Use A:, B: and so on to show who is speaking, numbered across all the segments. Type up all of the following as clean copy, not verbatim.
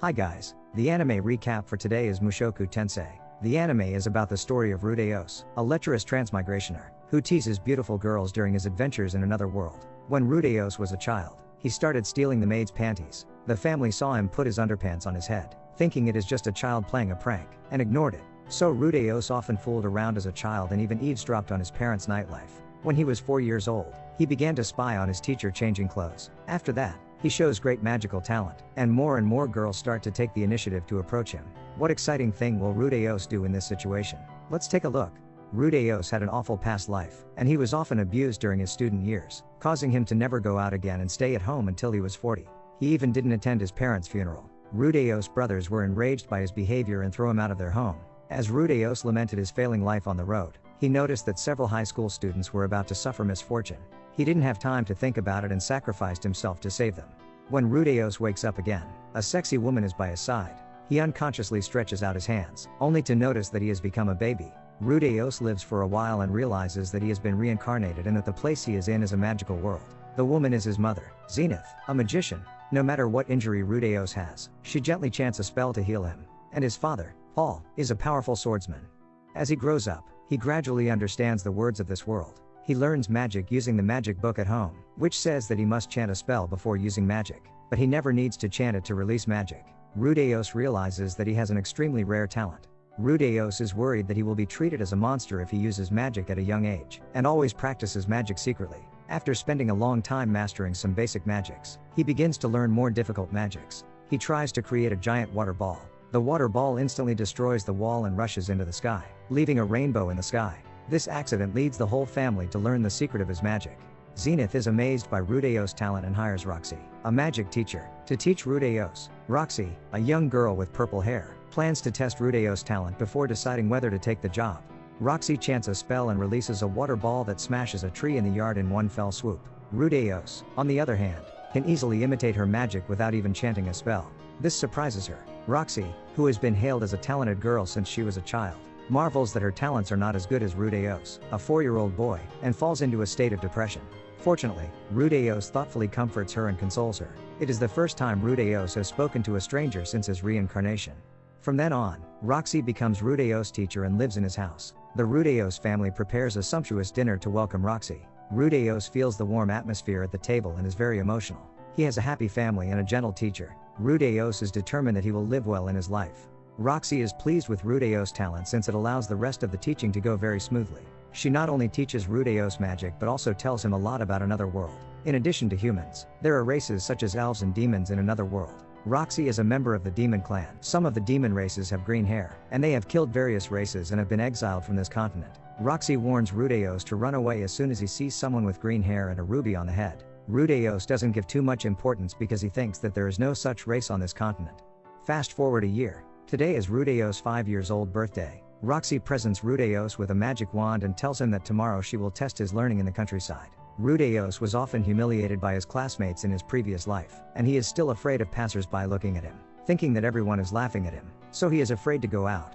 A: Hi guys, the anime recap for today is Mushoku Tensei. The anime is about the story of Rudeos, a lecherous transmigrationer, who teases beautiful girls during his adventures in another world. When Rudeos was a child, he started stealing the maid's panties. The family saw him put his underpants on his head, thinking it is just a child playing a prank, and ignored it. So Rudeos often fooled around as a child and even eavesdropped on his parents' nightlife. When he was 4 years old, he began to spy on his teacher changing clothes. After that, he shows great magical talent, and more girls start to take the initiative to approach him. What exciting thing will Rudeos do in this situation? Let's take a look. Rudeos had an awful past life, and he was often abused during his student years, causing him to never go out again and stay at home until he was 40. He even didn't attend his parents' funeral. Rudeos' brothers were enraged by his behavior and threw him out of their home. As Rudeos lamented his failing life on the road, he noticed that several high school students were about to suffer misfortune. He didn't have time to think about it and sacrificed himself to save them. When Rudeos wakes up again, a sexy woman is by his side. He unconsciously stretches out his hands, only to notice that he has become a baby. Rudeos lives for a while and realizes that he has been reincarnated and that the place he is in is a magical world. The woman is his mother, Zenith, a magician. No matter what injury Rudeos has, she gently chants a spell to heal him. And his father, Paul, is a powerful swordsman. As he grows up, he gradually understands the words of this world. He learns magic using the magic book at home, which says that he must chant a spell before using magic, but he never needs to chant it to release magic. Rudeos realizes that he has an extremely rare talent. Rudeos is worried that he will be treated as a monster if he uses magic at a young age, and always practices magic secretly. After spending a long time mastering some basic magics, he begins to learn more difficult magics. He tries to create a giant water ball. The water ball instantly destroys the wall and rushes into the sky, leaving a rainbow in the sky. This accident leads the whole family to learn the secret of his magic. Zenith is amazed by Rudeos' talent and hires Roxy, a magic teacher, to teach Rudeos. Roxy, a young girl with purple hair, plans to test Rudeos' talent before deciding whether to take the job. Roxy chants a spell and releases a water ball that smashes a tree in the yard in one fell swoop. Rudeos, on the other hand, can easily imitate her magic without even chanting a spell. This surprises her. Roxy, who has been hailed as a talented girl since she was a child, marvels that her talents are not as good as Rudeos, a 4-year-old boy, and falls into a state of depression. Fortunately, Rudeos thoughtfully comforts her and consoles her. It is the first time Rudeos has spoken to a stranger since his reincarnation. From then on, Roxy becomes Rudeos' teacher and lives in his house. The Rudeos family prepares a sumptuous dinner to welcome Roxy. Rudeos feels the warm atmosphere at the table and is very emotional. He has a happy family and a gentle teacher. Rudeos is determined that he will live well in his life. Roxy is pleased with Rudeos' talent since it allows the rest of the teaching to go very smoothly. She not only teaches Rudeos magic but also tells him a lot about another world. In addition to humans, there are races such as elves and demons in another world. Roxy is a member of the demon clan. Some of the demon races have green hair, and they have killed various races and have been exiled from this continent. Roxy warns Rudeos to run away as soon as he sees someone with green hair and a ruby on the head. Rudeos doesn't give too much importance because he thinks that there is no such race on this continent. Fast forward a year. Today is Rudeos' 5-year-old birthday. Roxy presents Rudeos with a magic wand and tells him that tomorrow she will test his learning in the countryside. Rudeos was often humiliated by his classmates in his previous life, and he is still afraid of passers-by looking at him, thinking that everyone is laughing at him, so he is afraid to go out.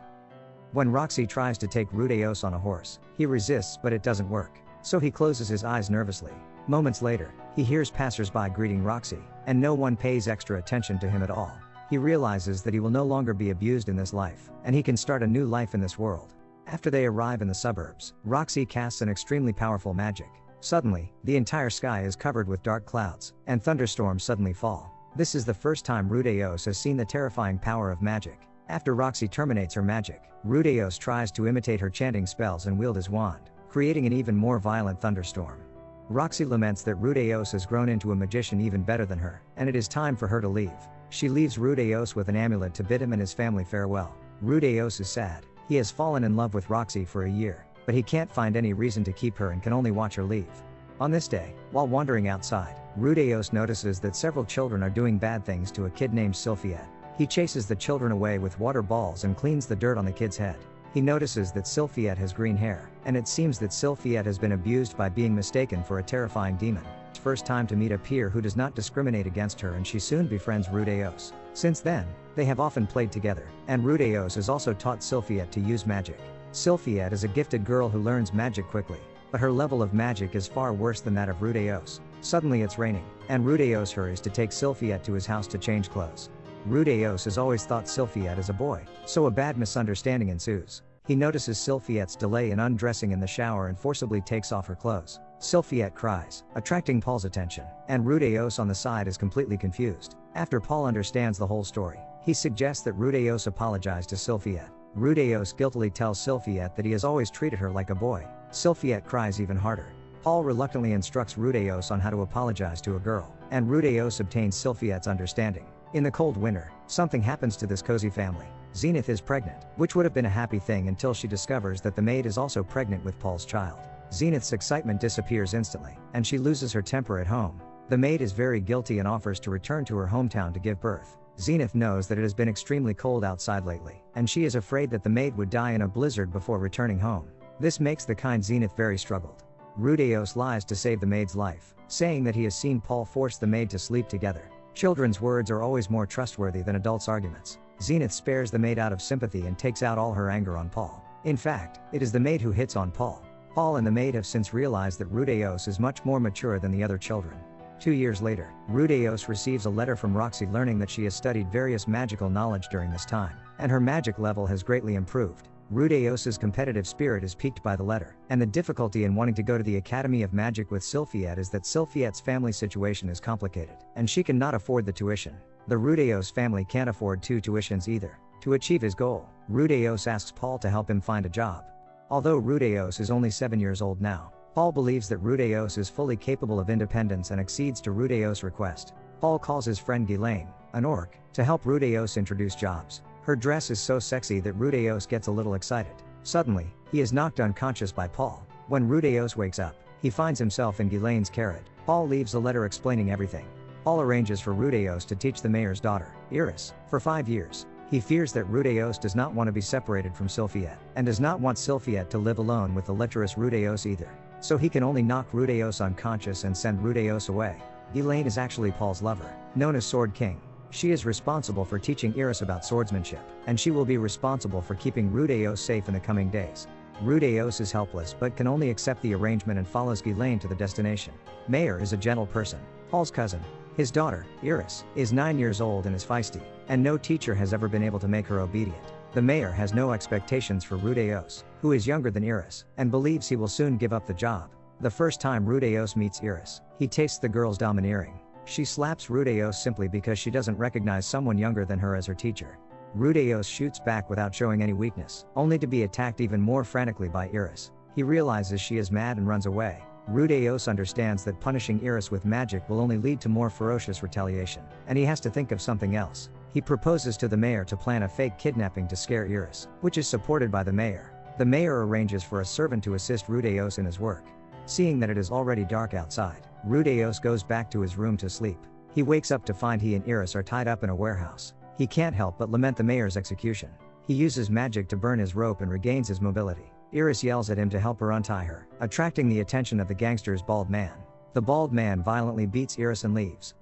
A: When Roxy tries to take Rudeos on a horse, he resists but it doesn't work, so he closes his eyes nervously. Moments later, he hears passers-by greeting Roxy, and no one pays extra attention to him at all. He realizes that he will no longer be abused in this life, and he can start a new life in this world. After they arrive in the suburbs, Roxy casts an extremely powerful magic. Suddenly, the entire sky is covered with dark clouds, and thunderstorms suddenly fall. This is the first time Rudeos has seen the terrifying power of magic. After Roxy terminates her magic, Rudeos tries to imitate her chanting spells and wield his wand, creating an even more violent thunderstorm. Roxy laments that Rudeos has grown into a magician even better than her, and it is time for her to leave. She leaves Rudeos with an amulet to bid him and his family farewell. Rudeos is sad. He has fallen in love with Roxy for a year, but he can't find any reason to keep her and can only watch her leave. On this day, while wandering outside, Rudeos notices that several children are doing bad things to a kid named Sylphiette. He chases the children away with water balls and cleans the dirt on the kid's head. He notices that Sylphiette has green hair, and it seems that Sylphiette has been abused by being mistaken for a terrifying demon. First time to meet a peer who does not discriminate against her, and she soon befriends Rudeos. Since then, they have often played together, and Rudeos has also taught Sylphiette to use magic. Sylphiette is a gifted girl who learns magic quickly, but her level of magic is far worse than that of Rudeos. Suddenly it's raining, and Rudeos hurries to take Sylphiette to his house to change clothes. Rudeos has always thought Sylphiette is a boy, so a bad misunderstanding ensues. He notices Sylphiette's delay in undressing in the shower and forcibly takes off her clothes. Sylphiette cries, attracting Paul's attention, and Rudeos on the side is completely confused. After Paul understands the whole story, he suggests that Rudeos apologize to Sylphiette. Rudeos guiltily tells Sylphiette that he has always treated her like a boy. Sylphiette cries even harder. Paul reluctantly instructs Rudeos on how to apologize to a girl, and Rudeos obtains Sylphiette's understanding. In the cold winter, something happens to this cozy family. Zenith is pregnant, which would have been a happy thing until she discovers that the maid is also pregnant with Paul's child. Zenith's excitement disappears instantly, and she loses her temper at home. The maid is very guilty and offers to return to her hometown to give birth. Zenith knows that it has been extremely cold outside lately, and she is afraid that the maid would die in a blizzard before returning home. This makes the kind Zenith very struggled. Rudeos lies to save the maid's life, saying that he has seen Paul force the maid to sleep together. Children's words are always more trustworthy than adults' arguments. Zenith spares the maid out of sympathy and takes out all her anger on Paul. In fact, it is the maid who hits on Paul. Paul and the maid have since realized that Rudeos is much more mature than the other children. 2 years later, Rudeos receives a letter from Roxy learning that she has studied various magical knowledge during this time, and her magic level has greatly improved. Rudeos' competitive spirit is piqued by the letter, and the difficulty in wanting to go to the Academy of Magic with Sylphiette is that Sylphiette's family situation is complicated, and she cannot afford the tuition. The Rudeos family can't afford 2 tuitions either. To achieve his goal, Rudeos asks Paul to help him find a job. Although Rudeos is only 7 years old now, Paul believes that Rudeos is fully capable of independence and accedes to Rudeos' request. Paul calls his friend Ghislaine, an orc, to help Rudeos introduce jobs. Her dress is so sexy that Rudeos gets a little excited. Suddenly, he is knocked unconscious by Paul. When Rudeos wakes up, he finds himself in Ghislaine's carrot. Paul leaves a letter explaining everything. Paul arranges for Rudeos to teach the mayor's daughter, Iris, for 5 years. He fears that Rudeos does not want to be separated from Sylphiette, and does not want Sylphiette to live alone with the lecherous Rudeos either. So he can only knock Rudeos unconscious and send Rudeos away. Ghislaine is actually Paul's lover, known as Sword King. She is responsible for teaching Iris about swordsmanship, and she will be responsible for keeping Rudeos safe in the coming days. Rudeos is helpless but can only accept the arrangement and follows Ghislaine to the destination. Mayor is a gentle person, Paul's cousin. His daughter, Iris, is 9 years old and is feisty, and no teacher has ever been able to make her obedient. The mayor has no expectations for Rudeos, who is younger than Iris, and believes he will soon give up the job. The first time Rudeos meets Iris, he tastes the girl's domineering. She slaps Rudeos simply because she doesn't recognize someone younger than her as her teacher. Rudeos shoots back without showing any weakness, only to be attacked even more frantically by Iris. He realizes she is mad and runs away. Rudeos understands that punishing Iris with magic will only lead to more ferocious retaliation, and he has to think of something else. He proposes to the mayor to plan a fake kidnapping to scare Iris, which is supported by the mayor. The mayor arranges for a servant to assist Rudeos in his work. Seeing that it is already dark outside, Rudeos goes back to his room to sleep. He wakes up to find he and Iris are tied up in a warehouse. He can't help but lament the mayor's execution. He uses magic to burn his rope and regains his mobility. Iris yells at him to help her untie her, attracting the attention of the gangster's bald man. The bald man violently beats Iris and leaves.